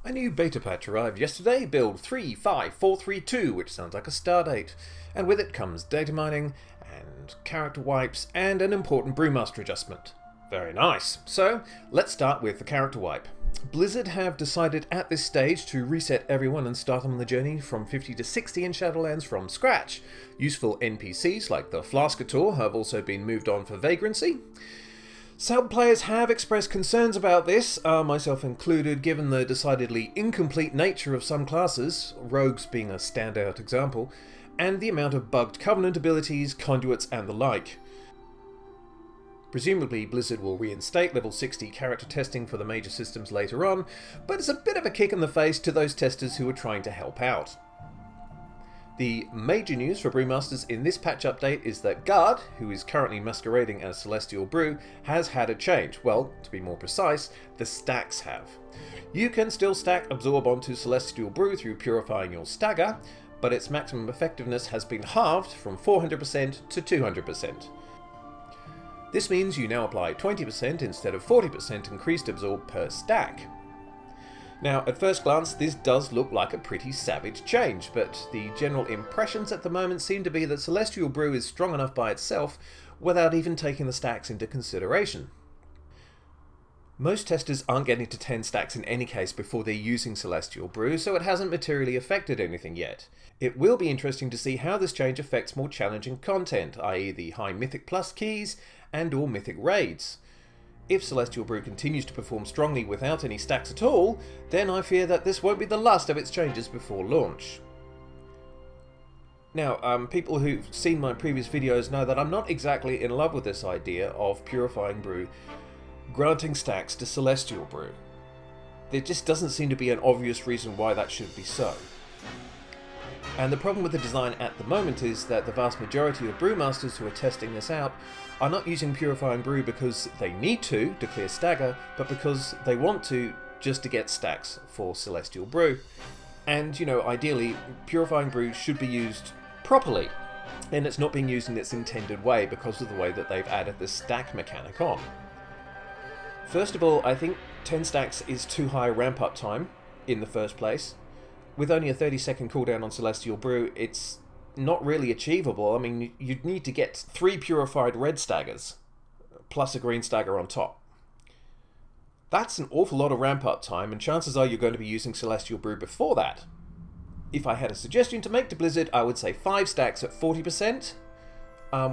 A new beta patch arrived yesterday, build 35432, which sounds like a stardate, and with it comes data mining, and character wipes, and an important Brewmaster adjustment. Very nice. So, let's start with the character wipe. Blizzard have decided at this stage to reset everyone and start them on the journey from 50 to 60 in Shadowlands from scratch. Useful NPCs like the Flaskator have also been moved on for vagrancy. Some players have expressed concerns about this, myself included, given the decidedly incomplete nature of some classes, rogues being a standout example, and the amount of bugged Covenant abilities, conduits and the like. Presumably Blizzard will reinstate level 60 character testing for the major systems later on, but it's a bit of a kick in the face to those testers who are trying to help out. The major news for Brewmasters in this patch update is that Guard, who is currently masquerading as Celestial Brew, has had a change. Well, to be more precise, the stacks have. You can still stack Absorb onto Celestial Brew through purifying your stagger, but its maximum effectiveness has been halved from 400% to 200%. This means you now apply 20% instead of 40% increased absorb per stack. Now, at first glance, this does look like a pretty savage change, but the general impressions at the moment seem to be that Celestial Brew is strong enough by itself without even taking the stacks into consideration. Most testers aren't getting to 10 stacks in any case before they're using Celestial Brew, so it hasn't materially affected anything yet. It will be interesting to see how this change affects more challenging content, i.e. the high Mythic Plus keys and or Mythic raids. If Celestial Brew continues to perform strongly without any stacks at all, then I fear that this won't be the last of its changes before launch. Now, people who've seen my previous videos know that I'm not exactly in love with this idea of Purifying Brew granting stacks to Celestial Brew. There just doesn't seem to be an obvious reason why that should be so. And the problem with the design at the moment is that the vast majority of Brewmasters who are testing this out are not using Purifying Brew because they need to clear stagger, but because they want to just to get stacks for Celestial Brew. And, you know, ideally, Purifying Brew should be used properly, and it's not being used in its intended way because of the way that they've added the stack mechanic on. First of all, I think 10 stacks is too high a ramp-up time in the first place. With only a 30-second cooldown on Celestial Brew, it's not really achievable. I mean, you'd need to get 3 purified red staggers, plus a green stagger on top. That's an awful lot of ramp-up time, and chances are you're going to be using Celestial Brew before that. If I had a suggestion to make to Blizzard, I would say 5 stacks at 40%,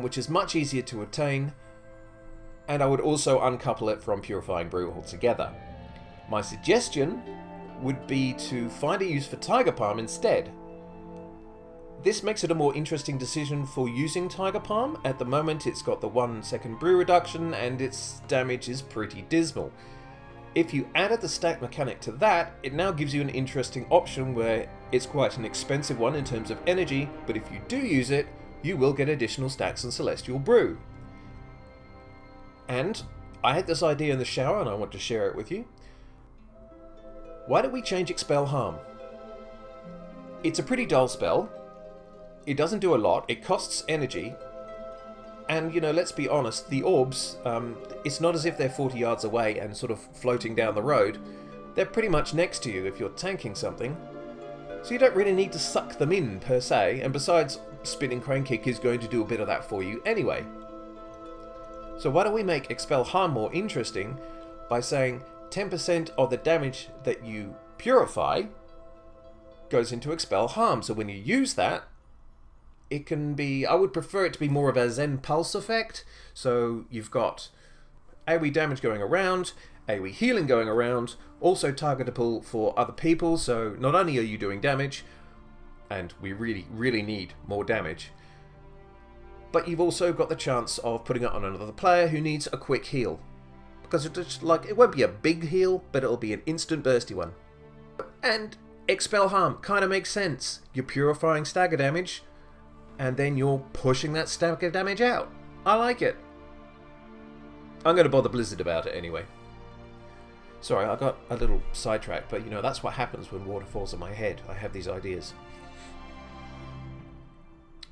which is much easier to obtain, and I would also uncouple it from Purifying Brew altogether. My suggestion would be to find a use for Tiger Palm instead. This makes it a more interesting decision for using Tiger Palm. At the moment it's got the 1 second brew reduction and its damage is pretty dismal. If you added the stack mechanic to that, it now gives you an interesting option where it's quite an expensive one in terms of energy, but if you do use it, you will get additional stacks on Celestial Brew. And I had this idea in the shower and I want to share it with you. Why don't we change Expel Harm? It's a pretty dull spell. It doesn't do a lot. It costs energy. And, you know, let's be honest, the orbs, it's not as if they're 40 yards away and sort of floating down the road. They're pretty much next to you if you're tanking something. So you don't really need to suck them in, per se. And besides, Spinning Crane Kick is going to do a bit of that for you anyway. So why don't we make Expel Harm more interesting by saying 10% of the damage that you purify goes into Expel Harm. So when you use that, it can be, I would prefer it to be more of a Zen Pulse effect. So you've got AoE damage going around, AoE healing going around, also targetable for other people. So not only are you doing damage, and we really need more damage, but you've also got the chance of putting it on another player who needs a quick heal. Because it's just like, it won't be a big heal, but it'll be an instant bursty one. And Expel Harm kind of makes sense. You're purifying stagger damage, and then you're pushing that stagger damage out. I like it. I'm going to bother Blizzard about it anyway. Sorry, I got a little sidetracked, but you know, that's what happens when water falls on my head. I have these ideas.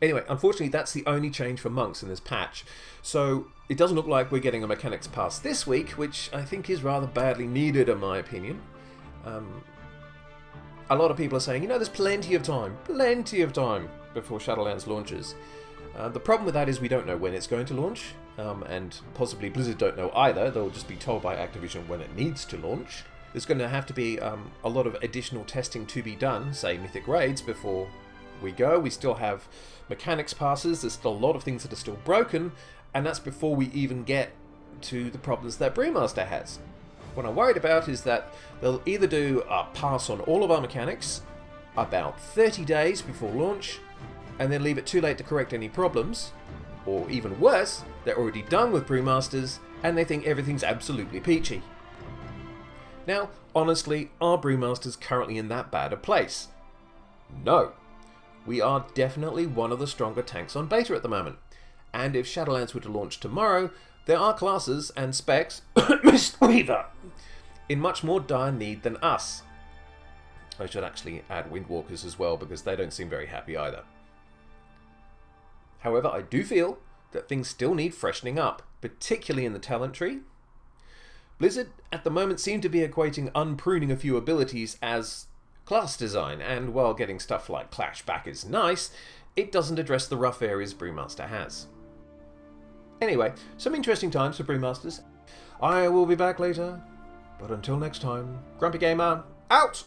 Anyway, unfortunately that's the only change for monks in this patch, so it doesn't look like we're getting a mechanics pass this week, which I think is rather badly needed in my opinion. a lot of people are saying, you know, there's plenty of time before Shadowlands launches. The problem with that is we don't know when it's going to launch, and possibly Blizzard don't know either. They'll just be told by Activision when it needs to launch. There's going to have to be a lot of additional testing to be done, say Mythic Raids, before we go. We still have mechanics passes, there's still a lot of things that are still broken, and that's before we even get to the problems that Brewmaster has. What I'm worried about is that they'll either do a pass on all of our mechanics about 30 days before launch, and then leave it too late to correct any problems, or even worse, they're already done with Brewmasters, and they think everything's absolutely peachy. Now, honestly, are Brewmasters currently in that bad a place? No. We are definitely one of the stronger tanks on beta at the moment, and if Shadowlands were to launch tomorrow, there are classes and specs Mistweaver in much more dire need than us. I should actually add Windwalkers as well, because they don't seem very happy either. However, I do feel that things still need freshening up, particularly in the talent tree. Blizzard at the moment seem to be equating unpruning a few abilities as class design, and while getting stuff like Clash back is nice, it doesn't address the rough areas Brewmaster has. Anyway, some interesting times for Brewmasters. I will be back later, but until next time, Grumpy Gamer, out!